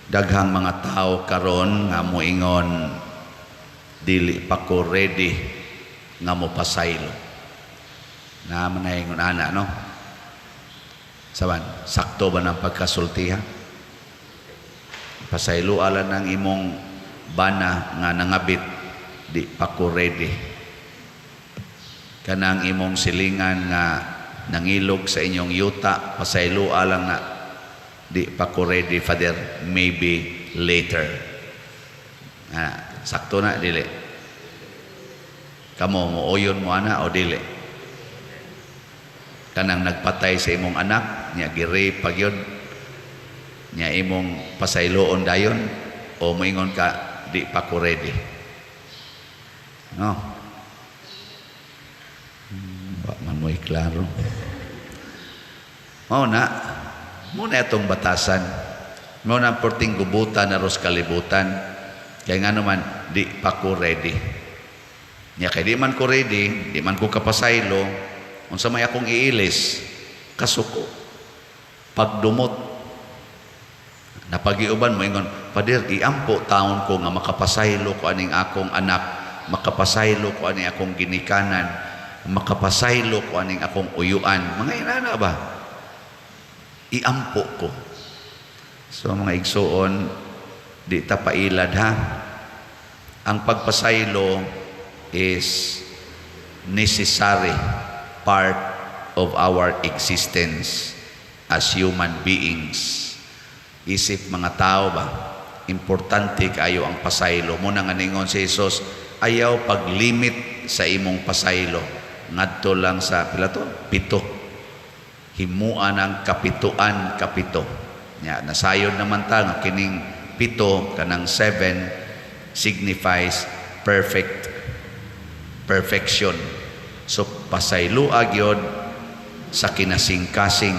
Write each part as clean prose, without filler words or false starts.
daghang mga tao karon nga moingon dili pa ko ready nga mo pasaylo. Na manaingon ana no. Saban, sakto ba ng pagkasultiha? Pasaylo ala ng imong bana nga nangabit, di pa ko ready. Kanang imong silingan nga nangilog sa inyong yuta, pasaylo alang na di pa ko ready, Father, maybe later. Sakto na, dili. Kamo, muuyon mo ana o dili? Kanang nagpatay sa imong anak, niya girape pag yun, niya imong pasayloon dayon, o moingon ka, di pa ko ready. No? Man mo'y klaro. Muna itong batasan. Muna ang porting gubutan na ros kalibutan. Kaya nga naman, di pa ko ready. Niya kaya di man ko ready, di man ko kapasaylo, unsa may akong iilis, kasuko. Pagdumot. Napagiuban mo, ingon, Pader, iampo taon ko nga makapasaylo ko aning akong anak, makapasaylo ko aning akong ginikanan, makapasaylo ko aning akong uyuan. Mga inana ba? Iampo ko. So mga igsoon, di tapailad ha. Ang pagpasaylo is necessary part of our existence as human beings. Isip mga tao ba, importante kayo ang pasaylo. Muna nga ningon si Jesus, ayaw paglimit sa imong pasaylo. Ngadto lang sa pilato, 7. Himuan ang kapituan, kapito. Ya, nasayod naman ta nga kining 7 kanang 7 signifies perfection. So pasaylo agyod sa kinasing-kasing.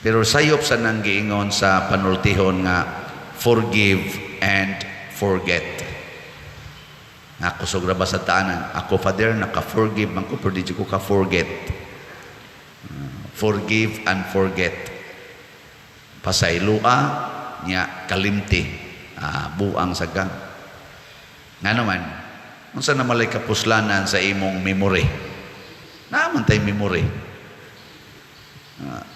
Pero sayop sa nang giingon sa panultihon nga forgive and forget. Ako sogra ba sa taanan? Ako, Father, naka-forgive man ko, pero di ko ka-forget. Forgive and forget. Pasaylua niya kalimti. Buang sagang. Nga naman, kung saan namalay kapuslanan sa imong memory? Naaman tayo memory.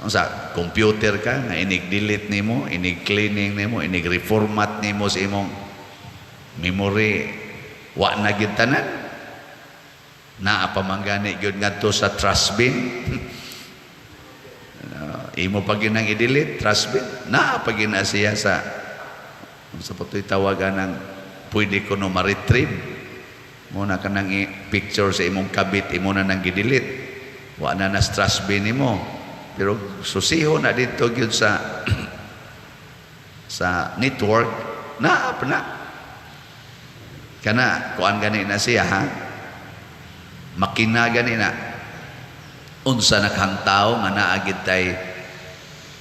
Kung sa computer ka, nga inig-delete nimo, inig-cleaning nimo, inig-reformat nimo sa imong memory, wa na gyud tanan. Naa pa manggani gyud ngadto sa trash bin. Imo pag yun ang i-delete, trash bin. Naa pa gina siya sa patoy tawagan ng pwede ko no ma-retrieve. Muna ka nang picture sa imong kabit, imo na nang i-delete. Wa na nas trash bin nimo. Pero susiho na dito gyud sa sa network, naa pa na. Kana kuan gani na siya ha. Makina gani na. Unsa nakahangtaw nga naa gid tay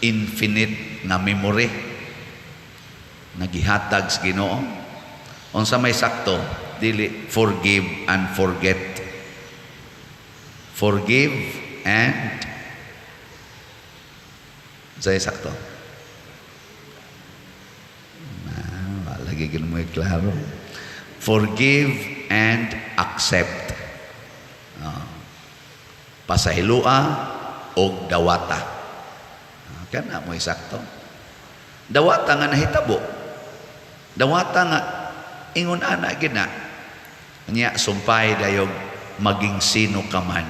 infinite na memory nagihatag sa Ginoo. Unsa may sakto, dili forgive and forget. Forgive and say sakto. Lagi gid mo klaro. Forgive and accept. Pasahilua o dawata. Kana mo isakto. Dawata nga nahitabo. Dawata nga ingon ana gid na. Nya sumpay dayog maging sino ka man,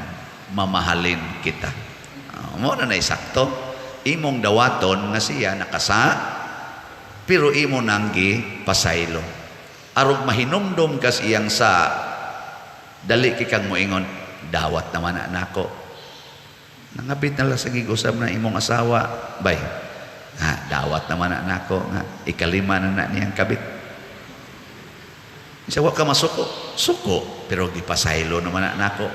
mamahalin kita. Mo na isakto. Imong dawaton nga siya nakasa, pero imo nanggi pasaylo. Arog mahinumdom kas iyang sa dali kikang moingon, dawat naman nako. Nangabit na lang sa gigusab na imong asawa, bay. Dawat naman nako nga ikalima na niyang kabit. Isa wa ka masuko, suko, pero gipasaylo naman nako.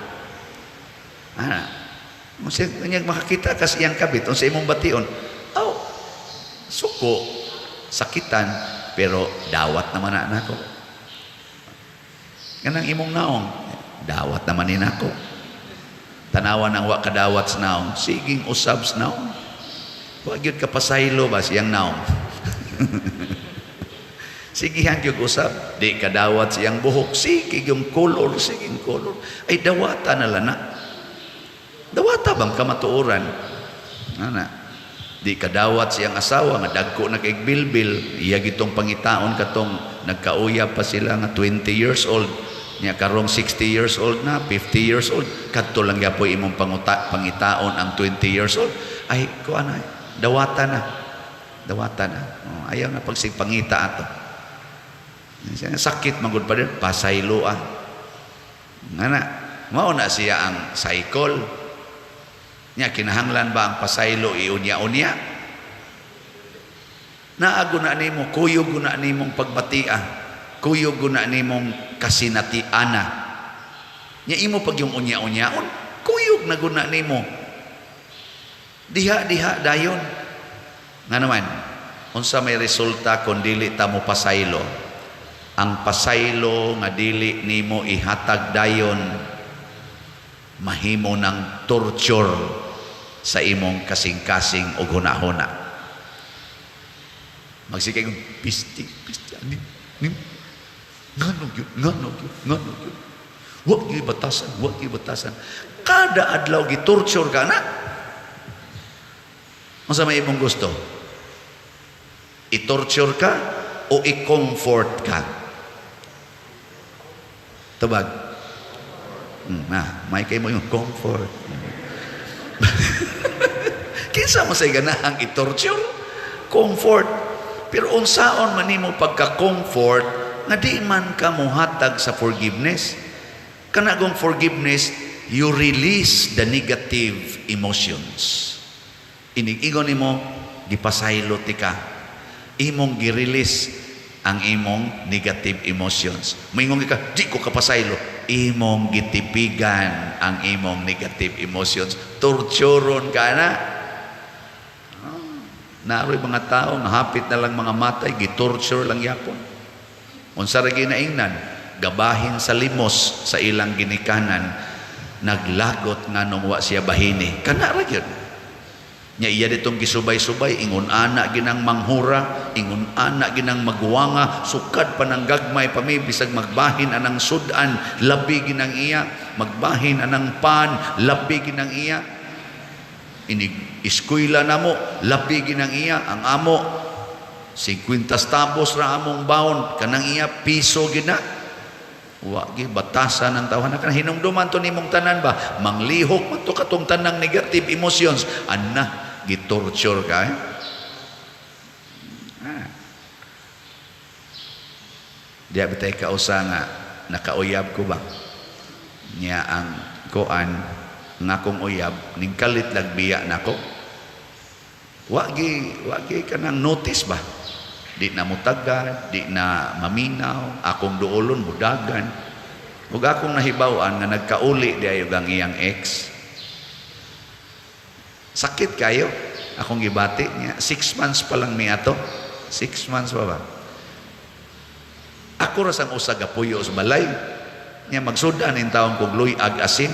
Unsa niya makakita kas iyang kabit unsa imong bation? Suko, sakitan, pero dawat naman nako. Kanang imong naong, dawat naman ni nako. Tanawan ang wa kadawat sa naong, siging usab sa naong. Wa gyud ka pasaylo ba siyang naong. Sigihan yung usap, di kadawat siyang buhok, sige yung color, sige yung color. Ay, dawata na lana. Dawata bang kamatuoran? Ana, di kadawat siyang asawa, nga dagko na kay bilbil, iya gitong pangitaon katong nagkauyab pa sila nga 20 years old, niya karong 60 years old na, 50 years old, kadto lang ya po imong pangitaon ang 20 years old. Ay, kuan ay, dawata na. Dawata na. Oh, ayaw na pangita ato. Sakit magud pa din, pasaylo nga na, mao na siya ang cycle niya. Kinahanglan ba ang pasaylo iunya-unya? Naago na nimo, kuyog na nimong pagbatia, kuyog na nimong kasinatiana niya. Imo pag yung unya-unyaon, kuyog na guna nimo, diha dayon nga naman. Unsa may resulta kung dili ta mo pasaylo? Ang pasaylo nga dili nimo ihatag dayon, mahimo ng torture sa imong kasing-kasing o hunahuna. Magsikay kong pisti ani nganog yun, wag yung batasan, kada adlaw gitorture ka na. Masa may imong gusto, i-torture ka o i-comfort ka? Tubag. May kayo mo yung comfort. Kinsa mo sa ganahang i-torture? Comfort. Pero unsaon man nimo pagka-comfort nga di man ka muhatag sa forgiveness? Kanagong forgiveness, you release the negative emotions. Inig-ingon nimo, gipasaylo ti ka. Imong gi-release ang imong negative emotions. Moingon ka, di ko kapasaylo. Imong gitipigan ang imong negative emotions. Torturon ka na. Naroy mga tao nga hapit na lang mga matay, gitorture lang yapon. Unsa ra ginaingnan, gabahin sa limos sa ilang ginikanan, naglagot nga nung wa siya bahini. Kana ra gyud. Nya iya ditong gisubay-subay, ingon ana ginang manghura, ingon ana ginang magwanga, sukad pa ng gagmay pa mi, bisag magbahin anang sudan, labi ginang iya, magbahin anang pan, labi ginang iya. Inig iskwela na mo, labi ginang iya, ang amo 50 tabos ra among baon, kanang iya piso gina. Wagi batasan ng tawhan na hinumduman to nimong tanan ba, manglihok man to katong tanang negative emotions, anna gitorture ka Diya bitay kausa nga nakauyab ko ba niya ang koan nga kong uyab ning kalit lagbiya nako. Wagi kanang notice ba, di na mutagad, di na maminaw, akong duolon mudagan, ug akong nahibaw-an nga nagkauli di ayo ang iyang ex. Sakit kayo. Akong gibati niya, 6 months pa lang niya to. 6 months pa ba? Ako rasang usag apuyo sa balay niya, magsudan in taong kong luy ag asin.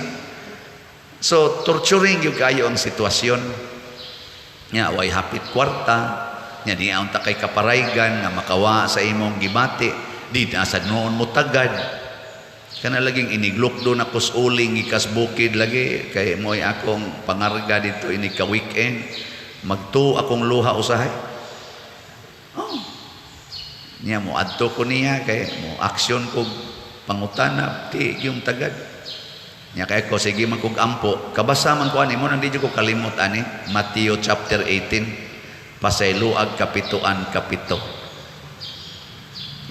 So torturing yung kayo ang sitwasyon niya. Way hapit kwarta niya, di ang takay kaparaygan nga makawa sa imong gibati, di nasad noon mo tagad. Kana laging iniglok doon ako sa uling ikas bukid lagi kay mo'y akong pangarga dito ini ka weekend, magtu akong luha usahay. Niya mo adto ko niya kay mo aksyon ko pangutana ti yung tagad niya kay ko sige man kog ampo kabasa man ko ani mo nang di ko kalimot ani Mateo chapter 18 pasayloag kapituan kapito.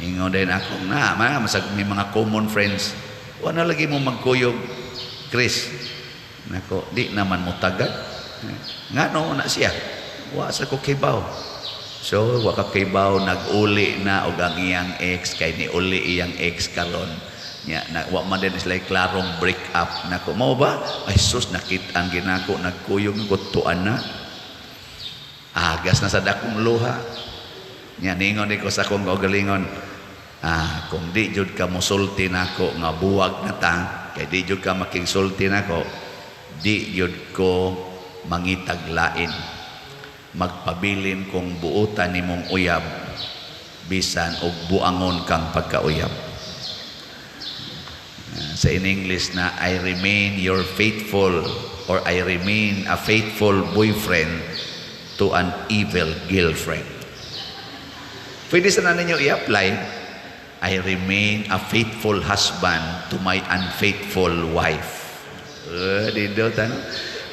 Ingon din ako na masag may mga common friends, wala lagi mo magkuyog Chris nako, di naman mo tagad nga no na siya wa sa ko kibaw. So wa ka kibaw, nag-uli na og ang iyang ex kay ni uli iyang ex karon nya na wa man din sila klarong break up nako. Mao ba ay sus, nakit-an ginako nagkuyog gutuan na agas na sa dakong luha nya. Ningon ko sa akong kaugalingon, kung di jud ka musulti nako nga buwag na ta, kay di jud ka makingsulti nako, di jud ko mangitag lain. magpabilin kung buutan nimong uyab bisan og buangon kang pagkauyab. Sa in English na, I remain your faithful, or I remain a faithful boyfriend to an evil girlfriend. Pwede sana ninyo i-apply, I remain a faithful husband to my unfaithful wife. Dito tanong,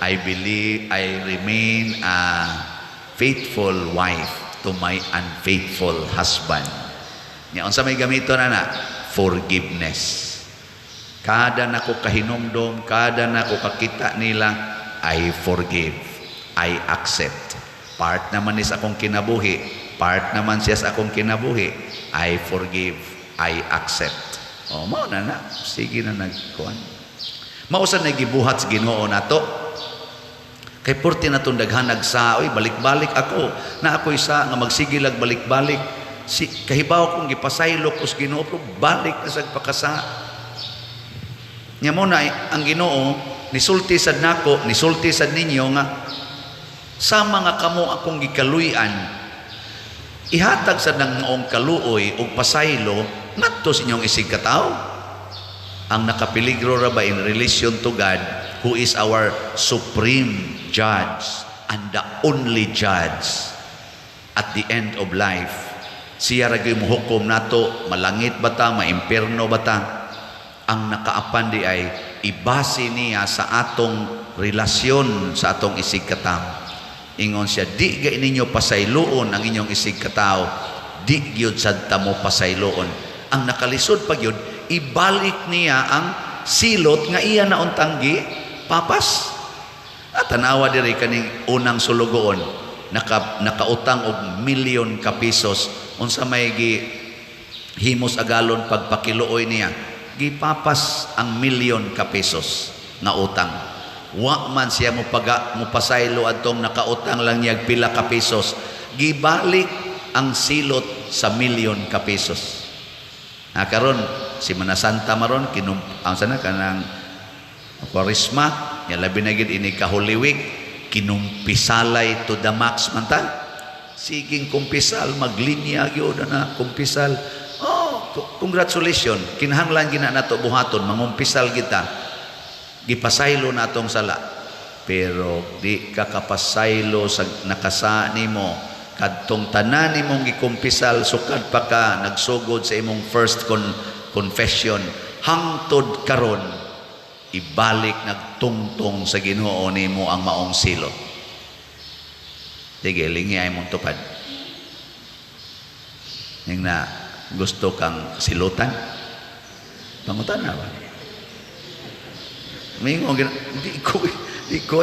I remain a faithful wife to my unfaithful husband. Nya unsa may gamito na forgiveness. Kada nako kahinumdom, kada nako kakita nila, I forgive, I accept. Part naman is akong kinabuhi, part naman siya sa akong kinabuhi, I forgive, I accept. O mao na sige na nagkuan. Mausan na gibuhat sa Ginoo nato. Kay porti na itong daghanag sa, balik-balik ako, na ako isa nga magsigilag balik-balik. Kahibaw kong gipasaylo ko sa Ginoo, pero balik na sa pagkasa. Nya mo na, ang Ginoo, nisulti sad nako, nisulti sad ninyo nga, sama nga kamo akong gikaluyan, ihatag sa nang maong kaluoy o pasaylo, ngadto sa inyong isig kataw. Ang nakapiligro ra ba in relation to God, who is our supreme judge and the only judge at the end of life. Siya ra gyud mohukom nato, malangit ba ta, maimpierno ba ta. Ang nakaapan di ay ibase niya sa atong relasyon sa atong isig kataw. Ingon siya, di ga ninyo pasayloon ang inyong isig kataw, di gyud sad ta mo pasayloon. Ang nakalisod pa gyud, ibalik niya ang silot nga iya na untanggi papas. At tanawa diri kaning unang sulugoon, nakautang og milyon ka pesos, unsa may himos agalon pagpakiluoy niya, gipapas ang milyon ka pesos nga utang. Wa man siya mo pasaylo adtong nakautang lang niya pila ka pesos, gibalik ang silot sa milyon ka pesos. Karon si Manasanta maron ang sana kanang Kwaresma, ya labi na gid ini ka Holy Week, kinumpisalay to the max man ta. Siging kumpisal, maglinya gyud na kumpisal. Oh, congratulations. Kinahanglan gina nato buhaton, mangumpisal kita. Gipasaylo natong sala. Pero di ka kapasaylo sa nakasa nimo. Kadtong tanan nimong gikumpisal, sukad pa ka nagsugod sa imong first confession. Hangtod karon, ibalik nagtungtong sa Ginoo nimo ang maong silot. Sige, lingi ay mong tupad. Yung na gusto kang silutan, pangutan na ba? Mingo, di ko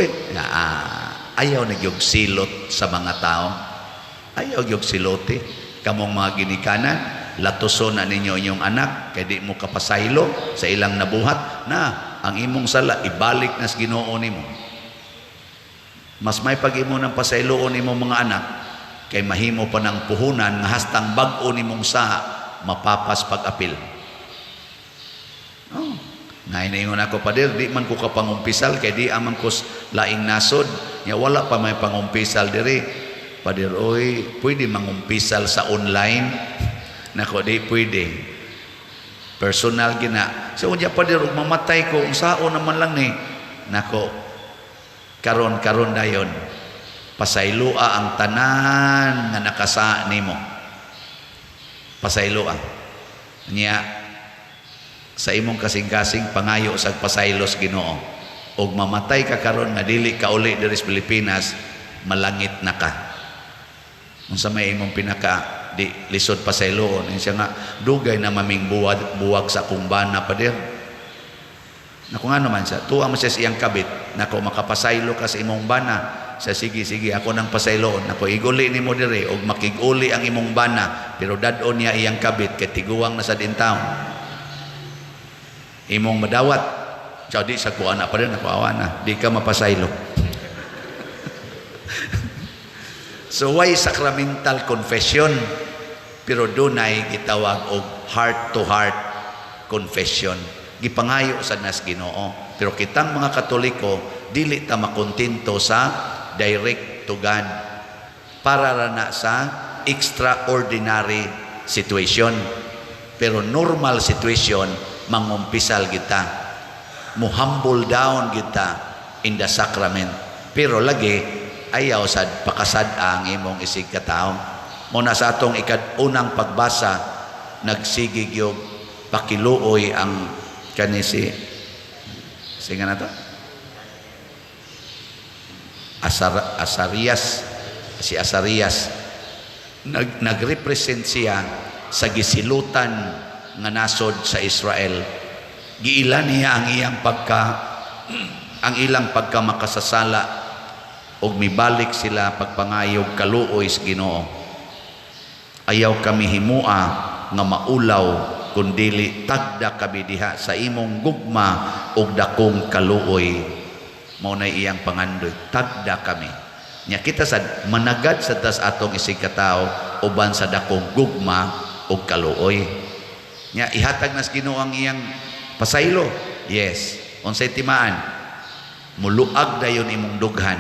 ayaw nagyog silot sa mga tao. Ayaw nagyog silote. Kamong mga ginikanan, latuson na ninyo inyong anak, kaya di mo kapasaylo sa ilang nabuhat na ang imong sala, ibalik na sa Ginoo nimo. Mas may pag-imo ng pasayloon nimo mga anak, kay mahimo pa ng puhunan nga hastang bag-o nimong saha, mapapas pag-apil. Oh, naingon ako pa dir, di man ko kapangumpisal, kay di amang kos laing nasod, ya wala pa may pangumpisal diri. Padir, oy, pwede mangumpisal sa online? Nako, di pwede. Personal gina. So, unya pa dir, mamatay ko, ang sao naman lang ni. Nako, karon dayon, pasaylua ang tanan nga nakasa nimo. Pasaylua. Nya, sa imong kasing-kasing pangayo sa pasaylos Ginoo. Og mamatay ka karon nga dili ka uli diri sa Pilipinas, malangit na ka. Unsa may imong pinaka di lisod pasayloon, siya nga dugay na maming buwag sa kumbana pa dir. Naku nga naman siya, tuwa mo siya siyang kabit, naku makapasaylo ka sa imong bana, siya sige ako nang pasayloon, naku iguli ni mo dire, o makiguli ang imong bana, pero dadon niya iyang kabit, kay tiguang na sa dintaon. Imong madawat, siya di sa kuha na pa rin, naku awa na, di ka mapasaylo. So why sacramental confession? Pero dunay gitawag og heart to heart confession. Gipangayo sa nas Ginoo. Pero kitang mga Katoliko, dili ta makontento sa direct to God. para ra na sa extraordinary situation. Pero normal situation, mangumpisal kita, humble down kita in the sacrament. Pero lagi ayaw sad pakasad ang imong isig katao. Muna sa atong unang pagbasa, nagsigig yung pakiluoy ang kanisi singa na to Asarias nagrepresent siya sa gisilutan nga nasod sa Israel. Giila niya ang ilang pagka makasasala og mibalik sila pagpangayog kaluoy sa Ginoo. Ayaw kami himua nga maulaw kundili tagda kami diha sa imong gugma og dakong kaluoy. Mao na iyang pangandoy, tagda kami. Nya kita sad managad sa tas atong isig katao uban sa dakong gugma og kaluoy. Nya ihatag nas Ginoo ang iyang pasaylo. Yes, unsay timaan? Muluag dayon imong dughan.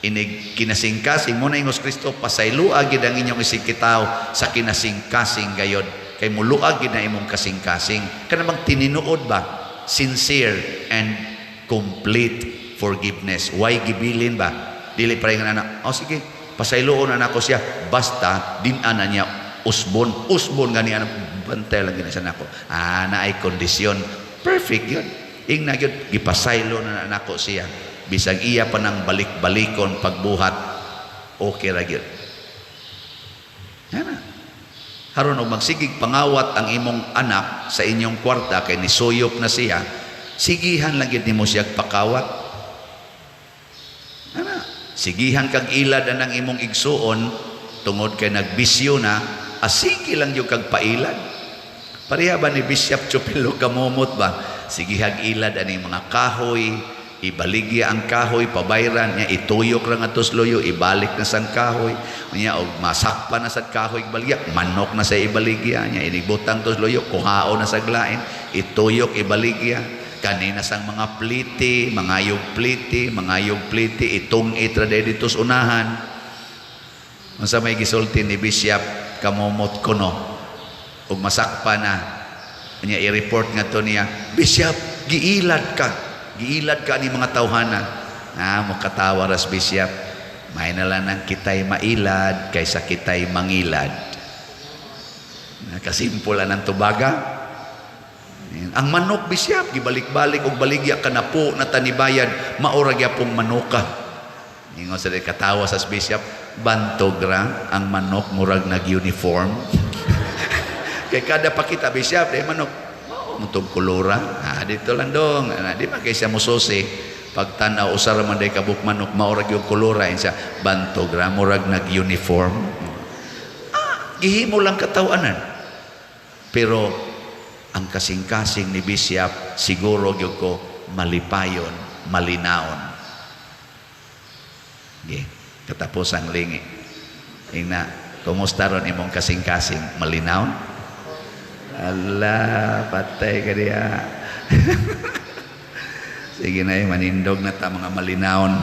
Inig kinasingkasing mo na ingos Kristo, pasayloa gid ang inyong isig katao sa kinasingkasing gayod. Kay muluag gid na imong kasing-kasing. Kanang tininuod ba? Sincere and complete forgiveness. Why gibilin ba? Dili pa rin anak, sige, pasayloon na ako siya. Basta, din-ana niya, usbon gani anak, bantay lang gani sa nako. Na ay kondisyon. Perfect yun. Ingna yun, gipasaylo na nako siya. Bisag iya pa ng balik-balikon pagbuhat, okay ra yun. Yan. Haron og magsigig pangawat ang imong anak sa inyong kwarta kay nisuyop na siya, sigihan lang gid nimo siya pakawat. Ana, sigihan kag ilad ang imong igsuon tungod kay nagbisyo na, asigi lang yung kag pailad. Pareha ba ni Bishop Chupilo kamumot ba? Sigihag ilad ani mga kahoy, ibaligya ang kahoy, pabayran niya, ituyok lang atos loyo, ibalik na sang kahoy niya, o masakpa na sa kahoy, ibaligya, manok na sa ibaligya niya, inibutang tos loyo, kuhao na sa glain, ituyok, ibaligya, kanina sang mga pliti, mangayog pliti, itong itraday dito sa unahan. Masa may gisulti ni Bishop kamumot ko no, o masakpa na niya, i-report nga to niya, Bishop, giilad ka ni mga tawhana. Makatawa ras Bishop, may nalanang kita'y mailad kaysa kita'y mangilad. Nakasimpulan ang tubaga. Ang manok Bishop, gibalik-balik og baligya ka na po na tanibayan, mauragya pong manuka. Ingon sa katawa sa Bishop, bantogra ang manok murag nag-uniform. Kay kada pakita Bishop, manok mutog kulura, dito lang dong, di ba kaysa mususi, pagtanaw usara man day kabuk manok, maurag yung kulura, siya, bantogra, murag nag-uniform. Gihimo lang katawanan. Pero, ang kasing-kasing ni Bishop, siguro yung ko, malipayon, malinaon. Katapos ang lingi. Ina, kumusta ron imong kasing-kasing, malinaon? Allah, patay ka diya. Sige na manindog na ta mga malinaon.